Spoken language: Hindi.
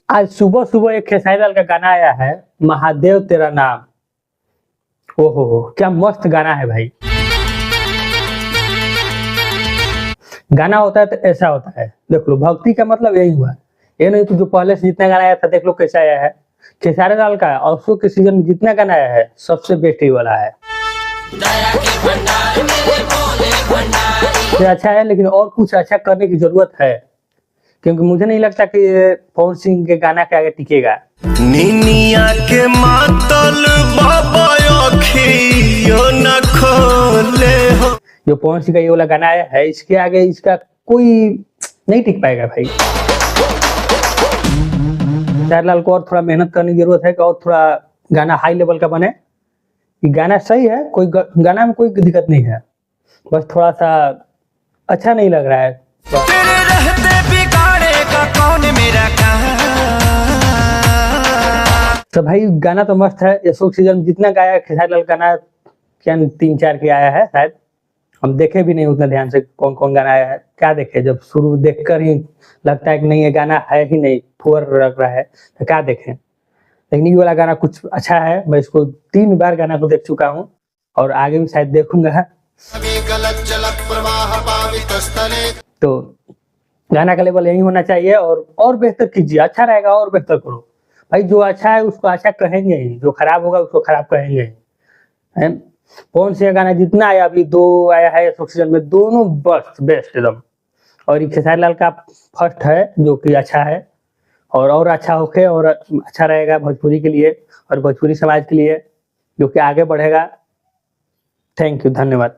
आज सुबह सुबह एक खेसारी लाल का गाना आया है, महादेव तेरा नाम। ओहो हो, क्या मस्त गाना है भाई। गाना होता है तो ऐसा होता है, देख लो भक्ति का मतलब यही हुआ। ये नहीं तो जो पहले से जितना गाना आया था देख लो कैसा आया है। खेसारी लाल का ऑल्सो के सीजन में जितना गाना आया है सबसे बेस्ट ही वाला है। ये अच्छा है, लेकिन और कुछ अच्छा करने की जरूरत है, क्योंकि मुझे नहीं लगता कि पवन सिंह के गाना के आगे टिकेगा। निनिया के मातल बाबा अखियों न खोले हो। जो पवन सिंह का ये वाला गाना आया है, इसके आगे इसका कोई नहीं टिक पाएगा भाई। खेसारी लाल को और थोड़ा मेहनत करने की जरूरत है कि और थोड़ा गाना हाई लेवल का बने। गाना सही है, कोई गाना में कोई दिक्कत नहीं है, बस थोड़ा सा अच्छा नहीं लग रहा है। तेरे रहते बिगाड़ेगा कौन मेरा काम। तो भाई गाना तो मस्त है। अशोक सीजन जितना गाया खेसारी लाल गाना क्या 3-4 के आया है शायद, हम देखे भी नहीं उतना ध्यान से कौन कौन गाना आया है। क्या देखे, जब शुरू देखकर ही लगता है कि नहीं ये गाना है ही नहीं, फुअर लग रहा है, तो क्या देखें। लेकिन ये वाला गाना कुछ अच्छा है। मैं इसको 3 बार गाना को देख चुका हूँ और आगे भी शायद देखूंगा। तो गाना का लेवल यही होना चाहिए और बेहतर कीजिए, अच्छा रहेगा और बेहतर करो भाई। जो अच्छा है उसको अच्छा कहेंगे ही, जो खराब होगा उसको खराब कहेंगे ही। पवन सिंह गाना जितना आया, अभी 2 आया है अशोक सीजन में, दोनों बेस्ट एकदम। और ये खेसारी लाल का फर्स्ट है जो कि अच्छा है, और अच्छा होके और अच्छा रहेगा भोजपुरी के लिए और भोजपुरी समाज के लिए, जो कि आगे बढ़ेगा। थैंक यू, धन्यवाद।